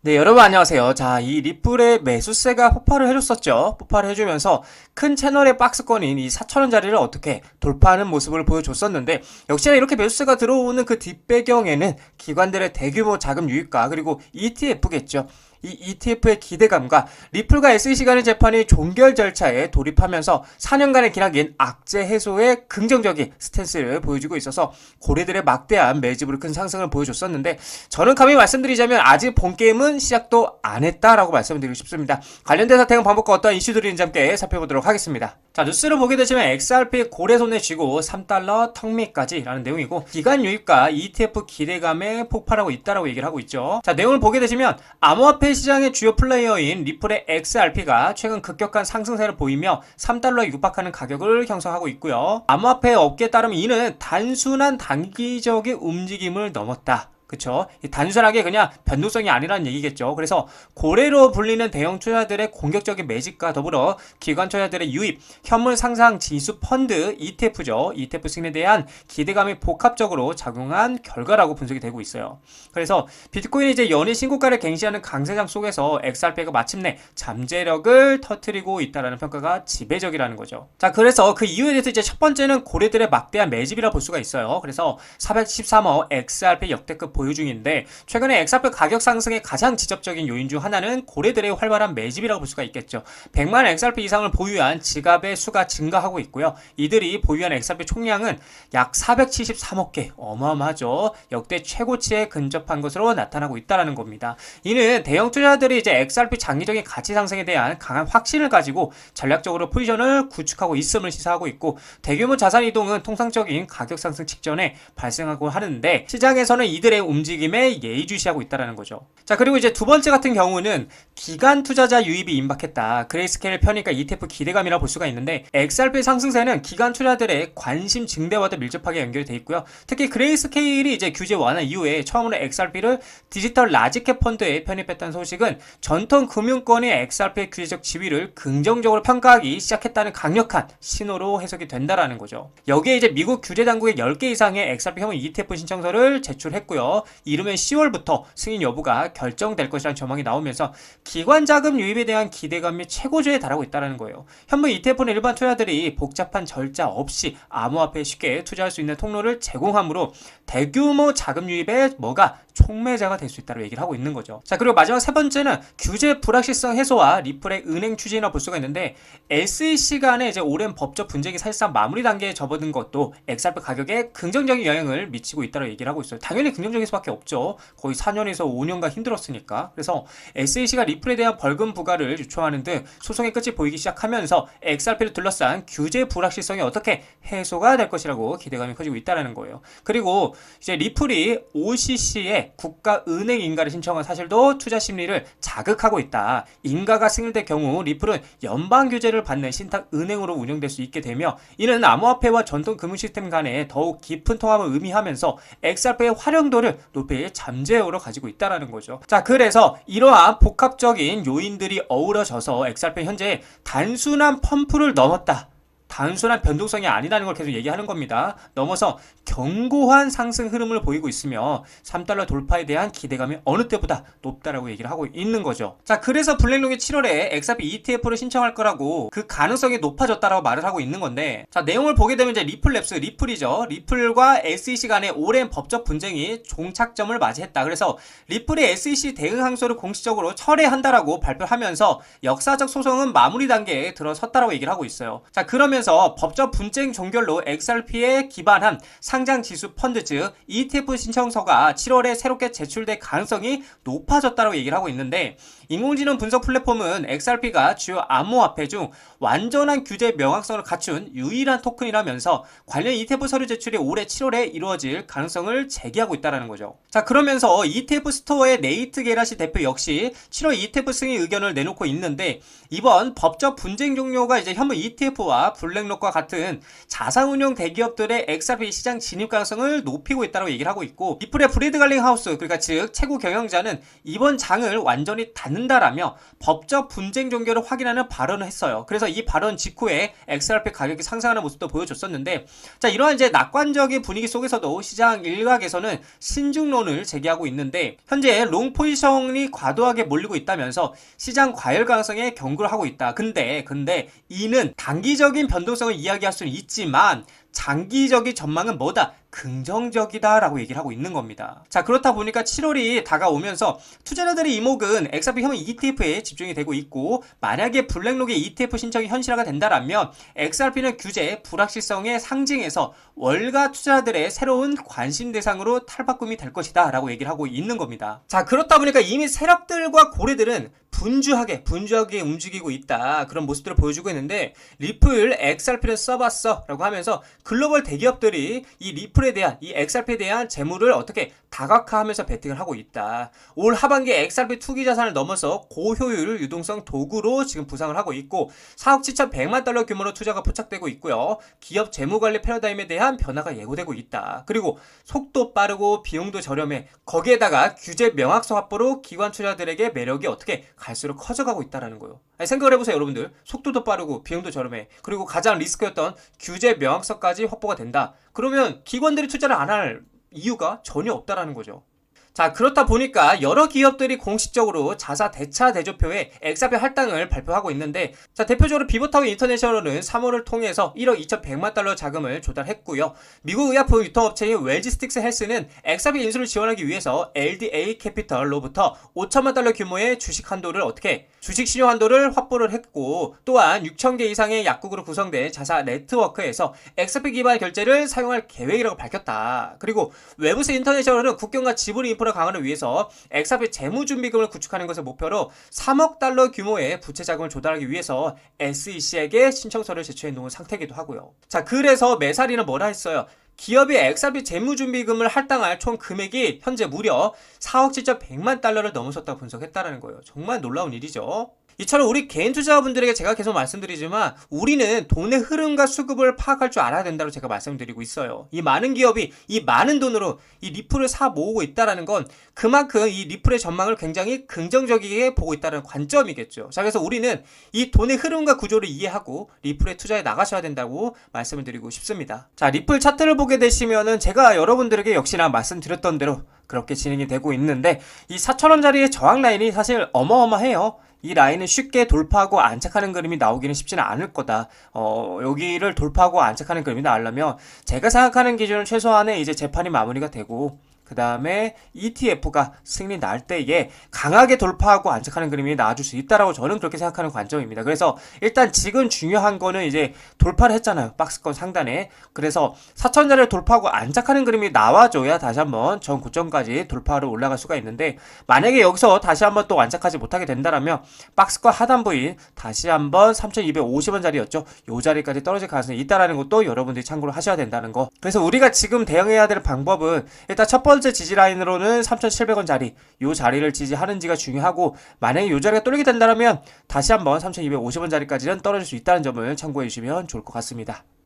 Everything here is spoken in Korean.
네, 여러분 안녕하세요. 자, 이 리플의 매수세가 폭발을 해줬었죠. 폭발을 해주면서 큰 채널의 박스권인 이 4,000원짜리를 어떻게 돌파하는 모습을 보여줬었는데, 역시나 이렇게 매수세가 들어오는 그 뒷배경에는 기관들의 대규모 자금 유입과 그리고 ETF겠죠. 이 ETF의 기대감과 리플과 SEC 간의 재판이 종결 절차에 돌입하면서 4년간의 기나긴 악재 해소에 긍정적인 스탠스를 보여주고 있어서 고래들의 막대한 매집으로 큰 상승을 보여줬었는데, 저는 감히 말씀드리자면 아직 본 게임은 시작도 안 했다라고 말씀드리고 싶습니다. 관련된 사태형 방법과 어떠한 이슈들이 있는지 함께 살펴보도록 하겠습니다. 자, 뉴스를 보게 되시면 XRP 고래손에 쥐고 3달러 턱밑까지 라는 내용이고, 기관 유입과 ETF 기대감에 폭발하고 있다라고 얘기를 하고 있죠. 자, 내용을 보게 되시면 암호화폐 시장의 주요 플레이어인 리플의 XRP가 최근 급격한 상승세를 보이며 3달러에 육박하는 가격을 형성하고 있고요. 암호화폐 업계에 따르면 이는 단순한 단기적인 움직임을 넘었다. 그쵸? 단순하게 그냥 변동성이 아니라는 얘기겠죠. 그래서 고래로 불리는 대형 투자들의 공격적인 매집과 더불어 기관 투자들의 유입, 현물 상상 지수 펀드 ETF죠. ETF 승인에 대한 기대감이 복합적으로 작용한 결과라고 분석이 되고 있어요. 그래서 비트코인이 이제 연일 신고가를 갱신하는 강세장 속에서 XRP가 마침내 잠재력을 터뜨리고 있다는 평가가 지배적이라는 거죠. 자, 그래서 그 이유에 대해서 이제 첫 번째는 고래들의 막대한 매집이라 볼 수가 있어요. 그래서 413억 XRP 역대급 보유 중인데, 최근에 XRP 가격 상승의 가장 직접적인 요인 중 하나는 고래들의 활발한 매집이라고 볼 수가 있겠죠. 100만 XRP 이상을 보유한 지갑의 수가 증가하고 있고요. 이들이 보유한 XRP 총량은 약 473억 개, 어마어마하죠. 역대 최고치에 근접한 것으로 나타나고 있다는 겁니다. 이는 대형 투자자들이 이제 XRP 장기적인 가치 상승에 대한 강한 확신을 가지고 전략적으로 포지션을 구축하고 있음을 시사하고 있고, 대규모 자산 이동은 통상적인 가격 상승 직전에 발생하고 하는데, 시장에서는 이들의 움직임에 예의주시하고 있다는 거죠. 자, 그리고 이제 두 번째 같은 경우는 기관 투자자 유입이 임박했다. 그레이스케일 편입과 ETF 기대감이라 볼 수가 있는데, XRP 상승세는 기관 투자들의 관심 증대와도 밀접하게 연결이 돼 있고요. 특히 그레이스케일이 이제 규제 완화 이후에 처음으로 XRP를 디지털 라지캡 펀드에 편입했다는 소식은 전통 금융권의 XRP의 규제적 지위를 긍정적으로 평가하기 시작했다는 강력한 신호로 해석이 된다라는 거죠. 여기에 이제 미국 규제 당국의 10개 이상의 XRP 형 ETF 신청서를 제출했고요. 이르면 10월부터 승인 여부가 결정될 것이라는 전망이 나오면서 기관 자금 유입에 대한 기대감이 최고조에 달하고 있다는 거예요. 현무 ETF는 일반 투자들이 복잡한 절차 없이 암호화폐에 쉽게 투자할 수 있는 통로를 제공하므로 대규모 자금 유입에 뭐가 촉매자가 될 수 있다고 얘기를 하고 있는 거죠. 자, 그리고 마지막 세 번째는 규제 불확실성 해소와 리플의 은행 추진이라 볼 수가 있는데, SEC 간의 이제 오랜 법적 분쟁이 사실상 마무리 단계에 접어든 것도 XRP 가격에 긍정적인 영향을 미치고 있다고 얘기를 하고 있어요. 당연히 긍정적일 수밖에 없죠. 거의 4년에서 5년간 힘들었으니까. 그래서 SEC가 리플에 대한 벌금 부과를 요청하는 등 소송의 끝이 보이기 시작하면서 XRP를 둘러싼 규제 불확실성이 어떻게 해소가 될 것이라고 기대감이 커지고 있다는 거예요. 그리고 이제 리플이 OCC에 국가은행 인가를 신청한 사실도 투자 심리를 자극하고 있다. 인가가 승인될 경우 리플은 연방 규제를 받는 신탁 은행으로 운영될 수 있게 되며, 이는 암호화폐와 전통 금융 시스템 간에 더욱 깊은 통합을 의미하면서 XRP의 활용도를 높일 잠재력으로 가지고 있다는 거죠. 자, 그래서 이러한 복합적인 요인들이 어우러져서 XRP 현재 단순한 펌프를 넘었다, 단순한 변동성이 아니라는 걸 계속 얘기하는 겁니다. 넘어서 견고한 상승 흐름을 보이고 있으며 3달러 돌파에 대한 기대감이 어느 때보다 높다라고 얘기를 하고 있는 거죠. 자, 그래서 블랙록이 7월에 XRP ETF를 신청할 거라고, 그 가능성이 높아졌다라고 말을 하고 있는 건데, 자, 내용을 보게 되면 이제 리플랩스, 리플이죠. 리플과 SEC 간의 오랜 법적 분쟁이 종착점을 맞이했다. 그래서 리플의 SEC 대응 항소를 공식적으로 철회한다라고 발표하면서 역사적 소송은 마무리 단계에 들어섰다라고 얘기를 하고 있어요. 자, 그러면서 법적 분쟁 종결로 XRP에 기반한 상장 지수 펀드 즉 ETF 신청서가 7월에 새롭게 제출될 가능성이 높아졌다고 얘기를 하고 있는데, 인공지능 분석 플랫폼은 XRP가 주요 암호화폐 중 완전한 규제 명확성을 갖춘 유일한 토큰이라면서 관련 ETF 서류 제출이 올해 7월에 이루어질 가능성을 제기하고 있다는 거죠. 자, 그러면서 ETF 스토어의 네이트 게라시 대표 역시 7월 ETF 승인 의견을 내놓고 있는데, 이번 법적 분쟁 종료가 이제 현무 ETF와 블랙 블랙록과 같은 자산운용 대기업들의 XRP 시장 진입 가능성을 높이고 있다고 얘기를 하고 있고, 리플의 브래드 갈링하우스, 그러니까 즉 최고 경영자는 이번 장을 완전히 닫는다라며 법적 분쟁 종결을 확인하는 발언을 했어요. 그래서 이 발언 직후에 XRP 가격이 상승하는 모습도 보여줬었는데, 자, 이러한 이제 낙관적인 분위기 속에서도 시장 일각에서는 신중론을 제기하고 있는데, 현재 롱 포지션이 과도하게 몰리고 있다면서 시장 과열 가능성에 경고를 하고 있다. 근데 이는 단기적인 변동성을 이야기할 수는 있지만 장기적인 전망은 뭐다? 긍정적이다라고 얘기를 하고 있는 겁니다. 자, 그렇다 보니까 7월이 다가오면서 투자자들의 이목은 XRP형 ETF에 집중이 되고 있고, 만약에 블랙록의 ETF 신청이 현실화가 된다라면 XRP는 규제 불확실성의 상징에서 월가 투자자들의 새로운 관심 대상으로 탈바꿈이 될 것이다 라고 얘기를 하고 있는 겁니다. 자, 그렇다 보니까 이미 세력들과 고래들은 분주하게 움직이고 있다, 그런 모습들을 보여주고 있는데, 리플 XRP를 써봤어 라고 하면서 글로벌 대기업들이 이 리플에 대한, 이 XRP에 대한 재물을 어떻게 다각화하면서 베팅을 하고 있다. 올 하반기에 XRP 투기 자산을 넘어서 고효율 유동성 도구로 지금 부상을 하고 있고, 4억 7,100만 달러 규모로 투자가 포착되고 있고요. 기업 재무관리 패러다임에 대한 변화가 예고되고 있다. 그리고 속도 빠르고 비용도 저렴해, 거기에다가 규제 명확성 확보로 기관 투자자들에게 매력이 어떻게 갈수록 커져가고 있다라는 거예요. 아니, 생각을 해보세요, 여러분들. 속도도 빠르고 비용도 저렴해, 그리고 가장 리스크였던 규제 명확성까지 확보가 된다. 그러면 기관들이 투자를 안 할 이유가 전혀 없다라는 거죠. 자, 그렇다 보니까 여러 기업들이 공식적으로 자사 대차 대조표에 XRP 할당을 발표하고 있는데, 자, 대표적으로 비버타운 인터내셔널은 3월을 통해서 1억 2,100만 달러 자금을 조달했고요. 미국 의약품 유통업체인 웰지스틱스 헬스는 XRP 인수를 지원하기 위해서 LDA 캐피털로부터 5천만 달러 규모의 주식 한도를 주식 신용 한도를 확보를 했고, 또한 6,000개 이상의 약국으로 구성된 자사 네트워크에서 XRP 기반 결제를 사용할 계획이라고 밝혔다. 그리고 웨브스 인터내셔널은 국경과 지분 인프라 강화를 위해서 XRP 재무준비금을 구축하는 것을 목표로 3억 달러 규모의 부채 자금을 조달하기 위해서 SEC에게 신청서를 제출해 놓은 상태이기도 하고요. 자, 그래서 매사리는 뭐라 했어요? 기업이 XRP 재무준비금을 할당할 총 금액이 현재 무려 4억 7,100만 달러를 넘어섰다고 분석했다는 거예요. 정말 놀라운 일이죠. 이처럼 우리 개인 투자자분들에게 제가 계속 말씀드리지만, 우리는 돈의 흐름과 수급을 파악할 줄 알아야 된다고 제가 말씀드리고 있어요. 이 많은 기업이 이 많은 돈으로 이 리플을 사 모으고 있다는 건 그만큼 이 리플의 전망을 굉장히 긍정적이게 보고 있다는 관점이겠죠. 자, 그래서 우리는 이 돈의 흐름과 구조를 이해하고 리플에 투자해 나가셔야 된다고 말씀을 드리고 싶습니다. 자, 리플 차트를 보게 되시면은 제가 여러분들에게 역시나 말씀드렸던 대로 그렇게 진행이 되고 있는데, 이 4,000원짜리의 저항 라인이 사실 어마어마해요. 이 라인은 쉽게 돌파하고 안착하는 그림이 나오기는 쉽지는 않을 거다. 여기를 돌파하고 안착하는 그림이 나오려면 제가 생각하는 기준은 최소한의 이제 재판이 마무리가 되고, 그 다음에 ETF가 승리 날 때에 강하게 돌파하고 안착하는 그림이 나와줄 수 있다라고 저는 그렇게 생각하는 관점입니다. 그래서 일단 지금 중요한 거는 이제 돌파를 했잖아요, 박스권 상단에. 그래서 4,000자리를 돌파하고 안착하는 그림이 나와줘야 다시 한번 전 고점까지 돌파로 올라갈 수가 있는데, 만약에 여기서 다시 한번 또 안착하지 못하게 된다라면 박스권 하단 부위 다시 한번 3,250원 자리였죠, 요 자리까지 떨어질 가능성이 있다라는 것도 여러분들이 참고를 하셔야 된다는 거. 그래서 우리가 지금 대응해야 될 방법은, 일단 첫 번째 지지 라인으로는 3,700원 자리, 요 자리를 지지하는지가 중요하고, 만약에 요 자리가 뚫리게 된다면 다시 한번 3,250원 자리까지는 떨어질 수 있다는 점을 참고해 주시면 좋을 것 같습니다.